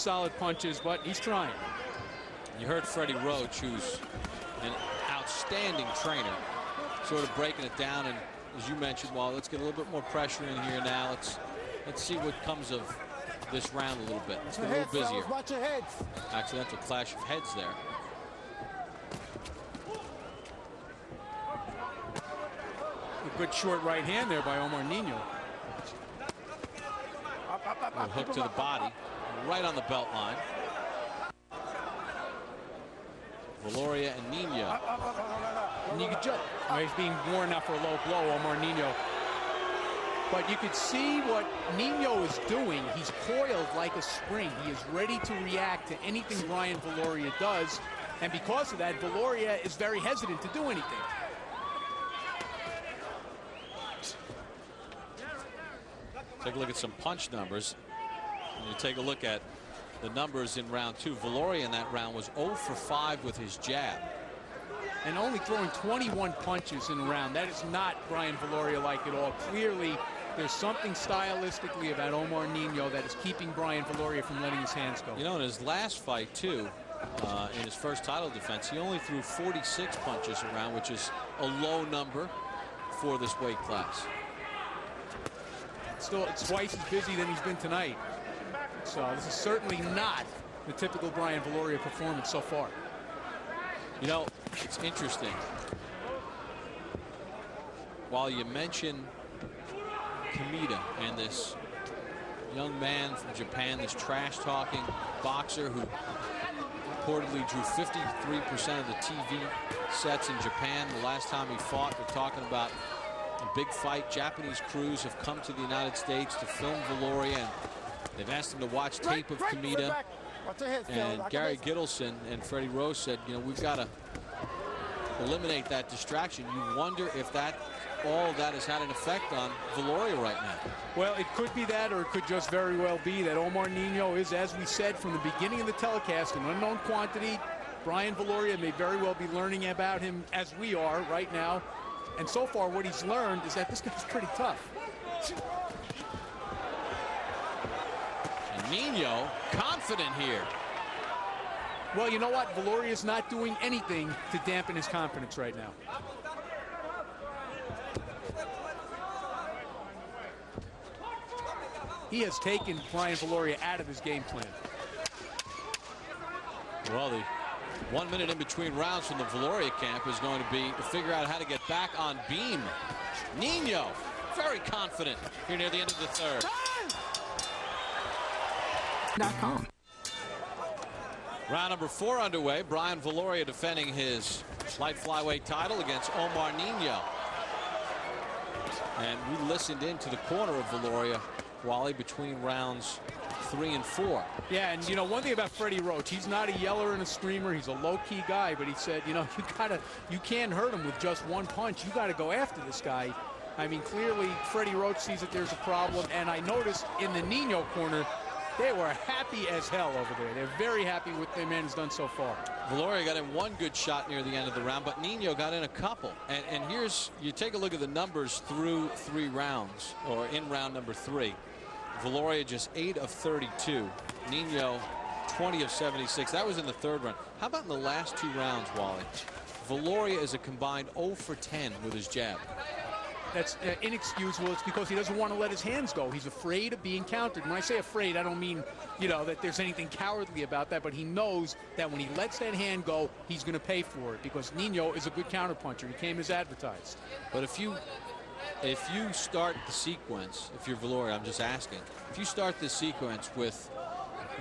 solid punches, but he's trying. You heard Freddie Roach, who's an outstanding trainer, sort of breaking it down. And as you mentioned, well, let's get a little bit more pressure in here now. Let's see what comes of this round a little bit. Let's get a little busier. Watch your heads. Accidental clash of heads there. A good short right hand there by Omar Nino. A hook to the body, right on the belt line. Viloria and Nino. And you could just, he's being worn out for a low blow, Omar Nino. But you could see what Nino is doing. He's coiled like a spring. He is ready to react to anything Brian Viloria does. And because of that, Viloria is very hesitant to do anything. Take a look at some punch numbers. And you take a look at the numbers in round 2. Viloria in that round was 0 for 5 with his jab. And only throwing 21 punches in a round. That is not Brian Viloria-like at all. Clearly, there's something stylistically about Omar Nino that is keeping Brian Viloria from letting his hands go. You know, in his last fight, too, in his first title defense, he only threw 46 punches around, which is a low number for this weight class. Still, it's twice as busy than he's been tonight. So this is certainly not the typical Brian Viloria performance so far. You know, it's interesting. While you mention Kamita and this young man from Japan, this trash-talking boxer who reportedly drew 53% of the TV sets in Japan the last time he fought. They're talking about a big fight. Japanese crews have come to the United States to film Viloria, and they've asked him to watch tape of Kamita. And Gary Gittleson and Freddie Rose said, you know, we've got to eliminate that distraction. You wonder if all that has had an effect on Viloria right now. Well, it could be that, or it could just very well be that Omar Nino is, as we said from the beginning of the telecast, an unknown quantity. Brian Viloria may very well be learning about him as we are right now. And so far, what he's learned is that this guy's pretty tough. And Nino, confident here. Well, you know what? Viloria's not doing anything to dampen his confidence right now. He has taken Brian Viloria out of his game plan. Well, the 1 minute in between rounds from the Viloria camp is going to be to figure out how to get back on beam. Nino, very confident here near the end of the third. Round number 4 underway. Brian Viloria defending his light flyweight title against Omar Nino. And we listened into the corner of Viloria, Wally, between rounds 3 and 4. Yeah, and you know, one thing about Freddie Roach, he's not a yeller and a screamer. He's a low-key guy, but he said, you know, you can't hurt him with just one punch. You got to go after this guy. I mean, clearly Freddie Roach sees that there's a problem, and I noticed in the Nino corner, they were happy as hell over there. They're very happy with what the man has done so far. Viloria got in one good shot near the end of the round, but Nino got in a couple. And here's, you take a look at the numbers through 3 rounds, or in round number 3. Viloria just 8 of 32. Nino 20 of 76. That was in the 3rd round. How about in the last 2 rounds, Wally? Viloria is a combined 0 for 10 with his jab. That's inexcusable. It's because he doesn't want to let his hands go. He's afraid of being countered. When I say afraid, I don't mean, you know, that there's anything cowardly about that, but he knows that when he lets that hand go, he's going to pay for it, because Nino is a good counterpuncher. He came as advertised. But if you start the sequence, if you're Viloria, I'm just asking, if you start this sequence with,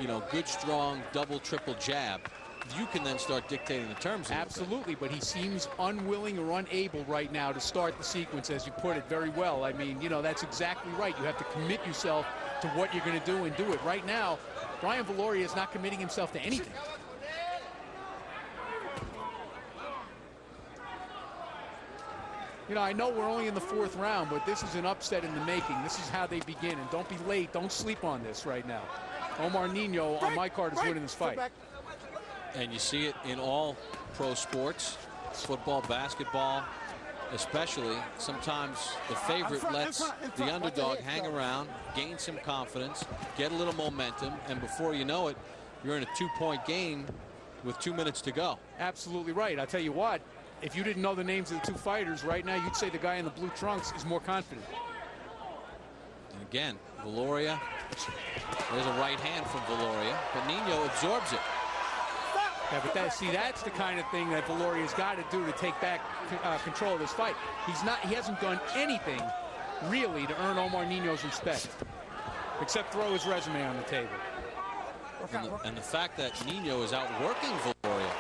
you know, good, strong, double, triple jab, you can then start dictating the terms. Absolutely, but he seems unwilling or unable right now to start the sequence, as you put it very well. I mean, you know, that's exactly right. You have to commit yourself to what you're going to do and do it. Right now, Brian Viloria is not committing himself to anything. You know, I know we're only in the 4th round, but this is an upset in the making. This is how they begin, and don't be late. Don't sleep on this right now. Omar Nino, on my card, is winning this fight. And you see it in all pro sports, football, basketball, especially, sometimes the favorite lets the underdog hang around, gain some confidence, get a little momentum, and before you know it, you're in a 2-point game with 2 minutes to go. Absolutely right. I'll tell you what, if you didn't know the names of the two fighters right now, you'd say the guy in the blue trunks is more confident. And again, Viloria, there's a right hand from Viloria, but Nino absorbs it. Yeah, but that's the kind of thing that Viloria's got to do to take back control of this fight. He hasn't done anything really to earn Omar Nino's respect, except throw his resume on the table. And the fact that Nino is outworking Viloria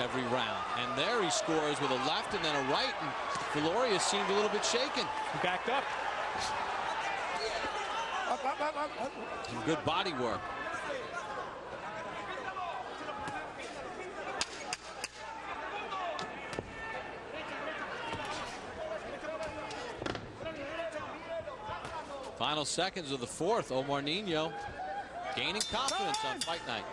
every round, and there he scores with a left and then a right, and Viloria seemed a little bit shaken. He backed up. Some good body work. Final seconds of the fourth. Omar Nino gaining confidence on fight night.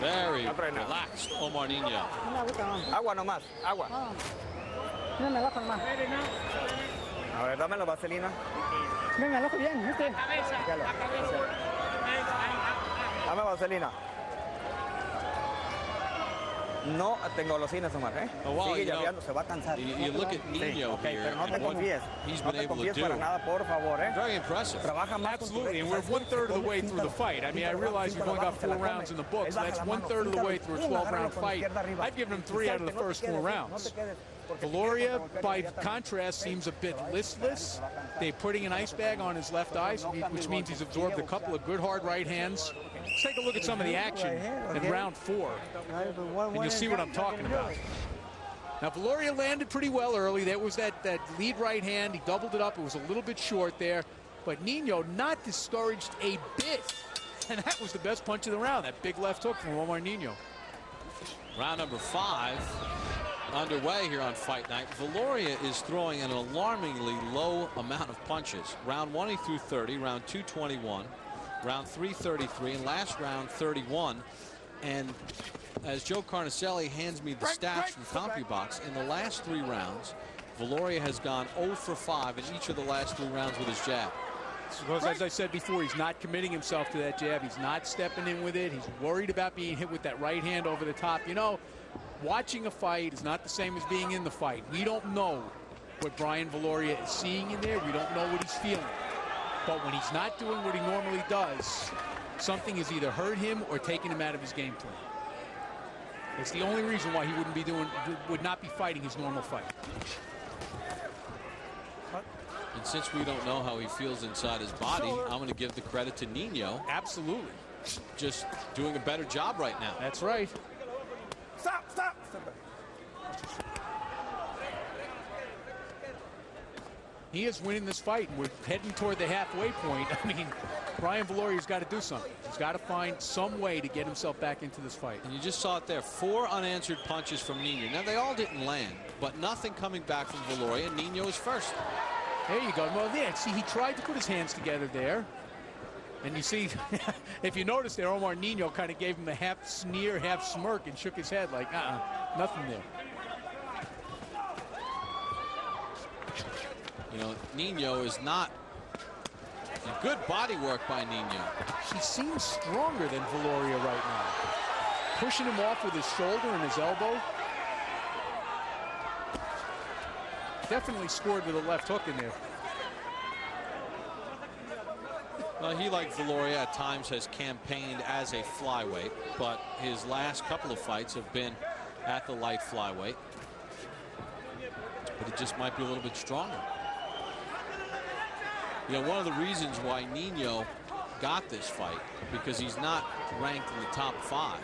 Very relaxed Omar Nino. Agua nomás, agua. A ver, dame la vaselina. Dame vaselina. No tengo golosinas, Omar, ¿eh? Oh, wow, Sigue llaveando, se va a cansar. You look at Nino here, pero no te and what confíes. he's No been te able to confíes do. para nada, por favor, ¿eh? Very impressive. Trabaja más con tu Absolutely, and recto. we're 1/3 of the way through the fight. I mean, I realize we've only got 4 rounds in the book, so that's 1/3 of the way through a 12-round fight. I've given him 3 out of the first 4 rounds. Viloria, by contrast, seems a bit listless. They're putting an ice bag on his left eye, which means he's absorbed a couple of good hard right hands. Let's take a look at some of the action in round 4, and you'll see what I'm talking about. Now, Viloria landed pretty well early. There was that lead right hand. He doubled it up. It was a little bit short there. But Nino not discouraged a bit. And that was the best punch of the round, that big left hook from Omar Nino. Round number 5 underway here on Fight Night. Viloria is throwing an alarmingly low amount of punches. Round 1 he threw 30, round 2 21, round 3 33, and last round 31. And as Joe Carnicelli hands me the stats from CompuBox, in the last 3 rounds, Viloria has gone 0 for 5 in each of the last 3 rounds with his jab. Because, as I said before, he's not committing himself to that jab. He's not stepping in with it. He's worried about being hit with that right hand over the top. You know, watching a fight is not the same as being in the fight. We don't know what Brian Viloria is seeing in there. We don't know what he's feeling. But when he's not doing what he normally does, something has either hurt him or taken him out of his game plan. It's the only reason why he would not be fighting his normal fight. And since we don't know how he feels inside his body, I'm going to give the credit to Nino. Absolutely. Just doing a better job right now. That's right. Stop, stop. He is winning this fight, and we're heading toward the halfway point. I mean, Brian Viloria's got to do something. He's got to find some way to get himself back into this fight. And you just saw it there, 4 unanswered punches from Nino. Now, they all didn't land, but nothing coming back from Viloria. Nino is first. There you go. Well, there, see, he tried to put his hands together there. And you see, if you notice there, Omar Nino kind of gave him a half sneer, half smirk, and shook his head like, nothing there. You know, Nino is not good body work by Nino. He seems stronger than Viloria right now. Pushing him off with his shoulder and his elbow. Definitely scored with a left hook in there. Well, he, like Viloria, at times has campaigned as a flyweight, but his last couple of fights have been at the light flyweight. But it just might be a little bit stronger. You know, one of the reasons why Nino got this fight, because he's not ranked in the top 5,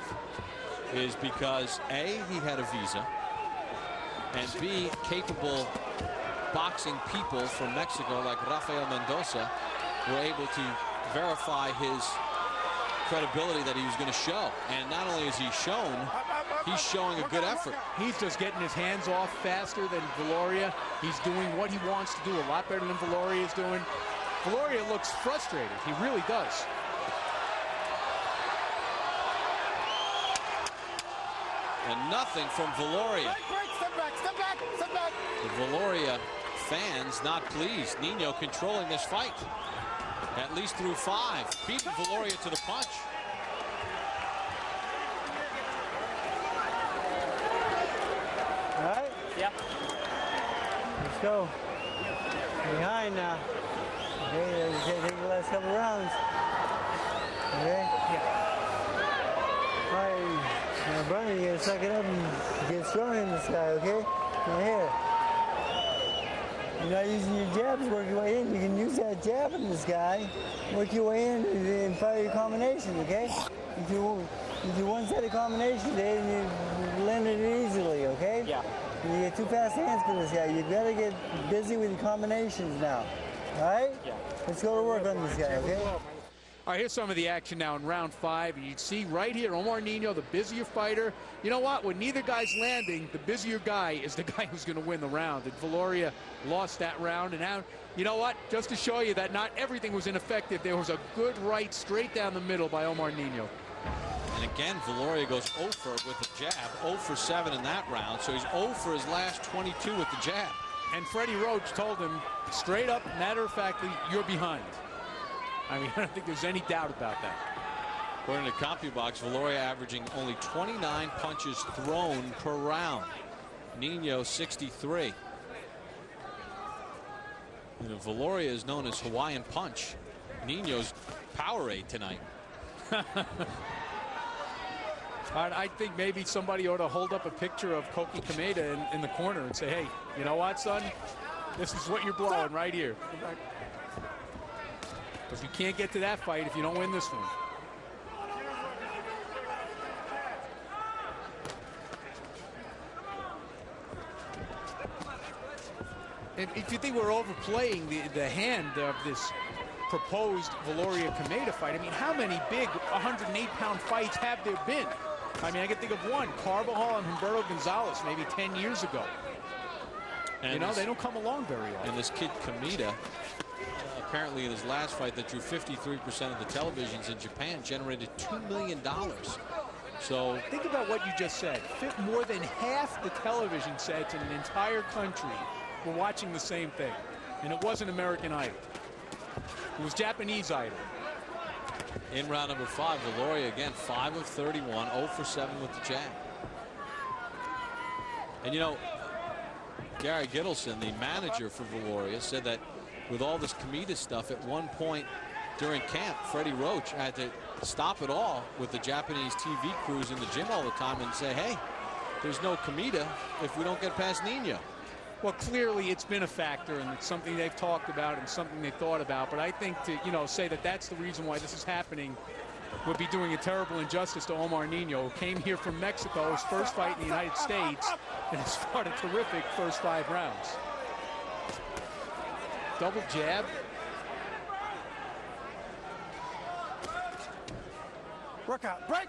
is because A, he had a visa, and B, capable boxing people from Mexico like Rafael Mendoza were able to verify his credibility that he was going to show. And not only is he shown, he's showing a good effort. He's just getting his hands off faster than Viloria. He's doing what he wants to do a lot better than Viloria is doing. Viloria looks frustrated. He really does. And nothing from Viloria. Step back, step back, step back. The Viloria fans not pleased. Nino controlling this fight. At least through 5. Beating Viloria to the punch. All right? Yep. Let's go. Behind now. Okay, take the last couple rounds. Okay? Yeah. All right, now, brother, you gotta suck it up and get strong in this guy, okay? Now here. You're not using your jabs, work your way in. You can use that jab in this guy, work your way in and fire your combination, okay? If you one set of combinations, then you land it easily, okay? Yeah. You get too fast hands for this guy. You gotta get busy with your combinations now. All right? Yeah. Let's go to work on this guy, okay? All right, here's some of the action now in round 5. You can see right here, Omar Nino, the busier fighter. You know what? When neither guy's landing, the busier guy is the guy who's going to win the round. And Viloria lost that round. And now, you know what? Just to show you that not everything was ineffective, there was a good right straight down the middle by Omar Nino. And again, Viloria goes 0 for with the jab. 0 for 7 in that round. So he's 0 for his last 22 with the jab. And Freddie Roach told him straight up, matter-of-factly, you're behind. I mean, I don't think there's any doubt about that. According to CompuBox, Viloria averaging only 29 punches thrown per round. Nino 63. You know, Viloria is known as Hawaiian punch. Nino's Powerade tonight. I think maybe somebody ought to hold up a picture of Koki Kameda in the corner and say, hey, you know what, son? This is what you're blowing right here. Because you can't get to that fight if you don't win this one. And if you think we're overplaying the hand of this proposed Viloria Kameda fight, I mean, how many big 108-pound fights have there been? I mean, I can think of one, Carbajal and Humberto Gonzalez, maybe 10 years ago. And you know, they don't come along very often. And this kid Kameda, apparently in his last fight that drew 53% of the televisions in Japan, generated $2 million. So think about what you just said. More than half the television sets in an entire country were watching the same thing. And it wasn't American Idol. It was Japanese Idol. In round number 5, Viloria again 5 of 31, 0 for 7 with the jab. And you know, Gary Gittleson, the manager for Viloria, said that with all this Kameda stuff, at one point during camp, Freddie Roach had to stop it all with the Japanese TV crews in the gym all the time and say, hey, there's no Kameda if we don't get past Nino. Well, clearly it's been a factor, and it's something they've talked about and something they thought about. But I think to, you know, say that that's the reason why this is happening would be doing a terrible injustice to Omar Nino, who came here from Mexico, his first fight in the United States, and has fought a terrific first 5 rounds. Double jab. Workout, break.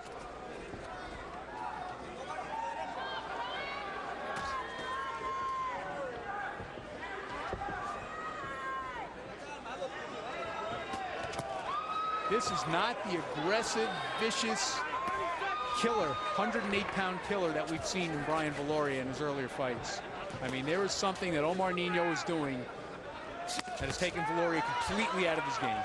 This is not the aggressive, vicious killer, 108-pound killer that we've seen in Brian Viloria in his earlier fights. I mean, there is something that Omar Nino is doing that has taken Viloria completely out of his game.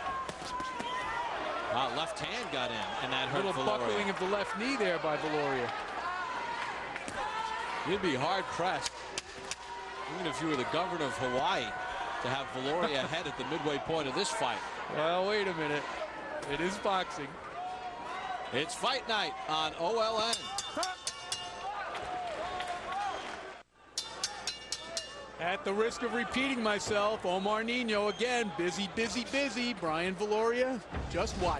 Left hand got in, and that hurt Little Viloria. buckling of the left knee there by Viloria. You'd be hard-pressed, even if you were the governor of Hawaii, to have Viloria ahead at the midway point of this fight. Well, wait a minute. It is boxing. It's fight night on OLN. At the risk of repeating myself, Omar Nino again, busy, busy, busy. Brian Viloria, just watch.